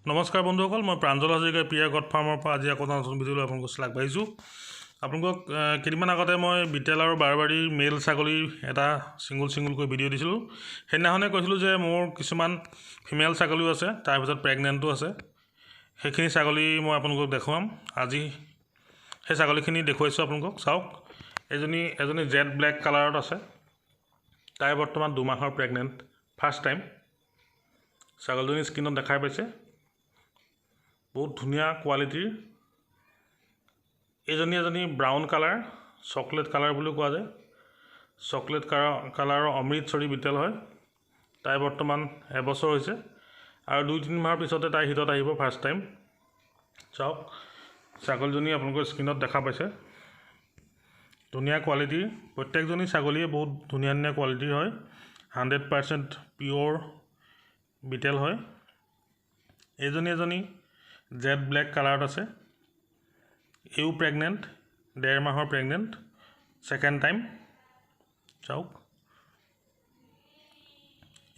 নমস্কাৰ বন্ধুসকল, মই প্ৰাঞ্জল হাজৰিকা পিয়া গড ফাৰ্মৰ পৰা আজি আকৌ নতুন ভিডিঅ'লৈ আপোনালোকক আগবাঢ়িছোঁ। আপোনালোকক কেইদিনমান আগতে মই বিটেল আৰু বাৰবাৰী মেল ছাগলীৰ এটা ছিংগুলকৈ ভিডিঅ' দিছিলোঁ। সেইদিনাখনে কৈছিলোঁ যে মোৰ কিছুমান ফিমেল ছাগলীও আছে, তাৰ ভিতৰত প্ৰেগনেণ্টো আছে। সেইখিনি ছাগলী মই আপোনালোকক দেখুৱাম। আজি সেই ছাগলীখিনি দেখুৱাইছোঁ আপোনালোকক। চাওক, এজনী জেড ব্লেক কালাৰত আছে। তাই বৰ্তমান 2 মাহৰ প্ৰেগনেণ্ট, ফাৰ্ষ্ট টাইম। ছাগলীজনী স্কিনত দেখাই পাইছে, বহুত ধুনীয়া কোৱালিটিৰ। এজনী ব্ৰাউন কালাৰ, চকলেট কালাৰ বুলিও কোৱা যায়। চকলেট কালাৰৰ অমৃতসৰী বিটেল হয়। তাই বৰ্তমান এবছৰ হৈছে আৰু 2-3 মাহৰ পিছতে তাই হিটত আহিব, ফাৰ্ষ্ট টাইম। চাওক, ছাগলীজনী আপোনালোকৰ স্কিনত দেখা পাইছে, ধুনীয়া কোৱালিটিৰ। প্ৰত্যেকজনী ছাগলীয়ে বহুত ধুনীয়া কোৱালিটিৰ হয়। 100% পিয়'ৰ বিটেল হয়। এজনী জেড ব্লেক কালাৰত আছে। এও প্ৰেগনেণ্ট, 1.5 মাহৰ প্ৰেগনেণ্ট, ছেকেণ্ড টাইম। চাওক,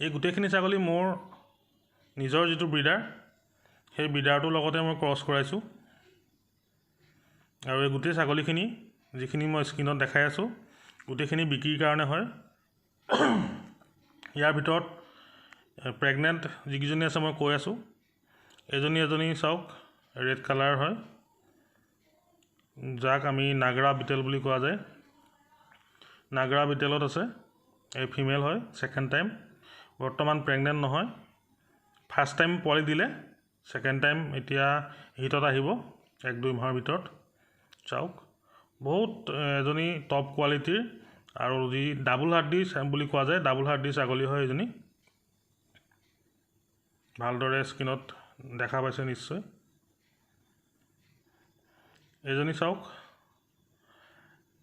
এই গোটেইখিনি ছাগলী মোৰ নিজৰ যিটো ব্ৰিডাৰ, সেই ব্ৰিডাৰটোৰ লগতে মই ক্ৰছ কৰাইছোঁ। আৰু এই গোটেই ছাগলীখিনি যিখিনি মই স্ক্ৰীনত দেখাই আছোঁ, গোটেইখিনি বিক্ৰীৰ কাৰণে হয়। ইয়াৰ ভিতৰত প্ৰেগনেণ্ট যিকেইজনী আছে মই কৈ আছোঁ। এজনী চাওক, ৰেড কালাৰ হয়, যাক আমি নাগৰা বিটেল বুলি কোৱা যায়। নাগৰা বিটেলত আছে, এই ফিমেল হয়, ছেকেণ্ড টাইম। বৰ্তমান প্ৰেগনেণ্ট নহয়, ফাৰ্ষ্ট টাইম পোৱালি দিলে, ছেকেণ্ড টাইম এতিয়া হিটত আহিব 1-2 মাহৰ ভিতৰত। চাওক, বহুত এজনী টপ কোৱালিটিৰ আৰু যি ডাবুল হাৰ্ডি বুলি কোৱা যায়, ডাবুল হাৰ্ডি ছাগলী হয় এজনী। ভালদৰে স্কিনত দেখা পাইছে নিশ্চয়। এজনী চাওক,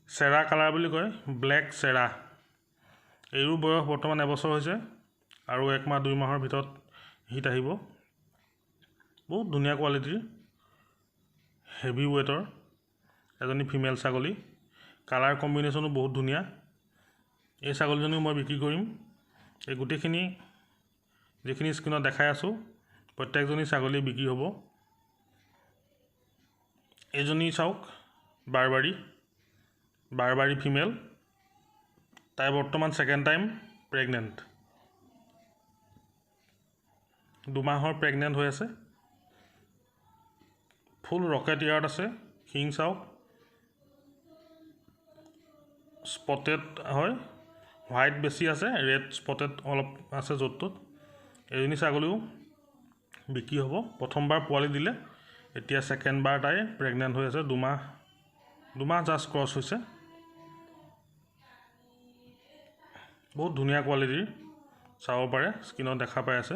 চেৰা কালাৰ বুলি কয়, ব্লেক চেৰা। এইৰো বয়স বৰ্তমান এবছৰ হৈছে আৰু 1 মাহ 2 মাহৰ ভিতৰত হিট আহিব। বহুত ধুনীয়া কোৱালিটিৰ, হেভি ৱেটৰ এজনী ফিমেল ছাগলী। কালাৰ কম্বিনেশ্যনো বহুত ধুনীয়া। এই ছাগলীজনীও মই বিক্ৰী কৰিম। এই গোটেইখিনি যিখিনি স্ক্ৰীনত দেখাই আছোঁ, প্ৰত্যেকজনী ছাগলী বিক্ৰী হ'ব। এজনী চাওক, বাৰবাৰী ফিমেল। তাই বৰ্তমান ছেকেণ্ড টাইম প্ৰেগনেণ্ট, 2 মাহৰ প্ৰেগনেণ্ট হৈ আছে। ফুল ৰকেট ইয়াৰ্ড আছে। শিং চাওক, স্পটেড হয়, হোৱাইট বেছি আছে, ৰেড স্পটেড অলপ আছে য'ত ত'ত। এজনী ছাগলীও বিক্ৰী হ'ব। প্ৰথমবাৰ পোৱালি দিলে, এতিয়া ছেকেণ্ড বাৰ তাই প্ৰেগনেণ্ট হৈ আছে। 2 মাহ জাষ্ট ক্ৰছ হৈছে। বহুত ধুনীয়া কোৱালিটিৰ, চাব পাৰে, স্কিনত দেখা পাই আছে।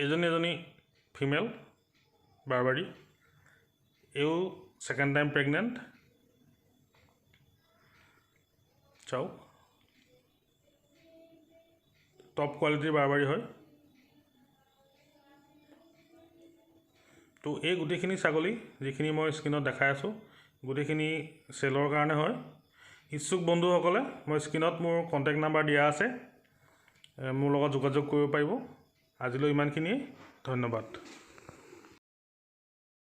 এজনী ফিমেল বাৰবাৰী, এও ছেকেণ্ড টাইম প্ৰেগনেণ্ট। চাওক, টপ কোৱালিটিৰ বাৰবাৰী হয়। তো এই গোটেইখিনি ছাগলী যিখিনি মই স্ক্ৰীনত দেখাই আছোঁ, গোটেইখিনি চেলৰ কাৰণে হয়। ইচ্ছুক বন্ধুসকলে মই স্ক্ৰীনত মোৰ কণ্টেক্ট নাম্বাৰ দিয়া আছে, মোৰ লগত যোগাযোগ কৰিব পাৰিব। আজিলৈ ইমানখিনিয়ে, ধন্যবাদ।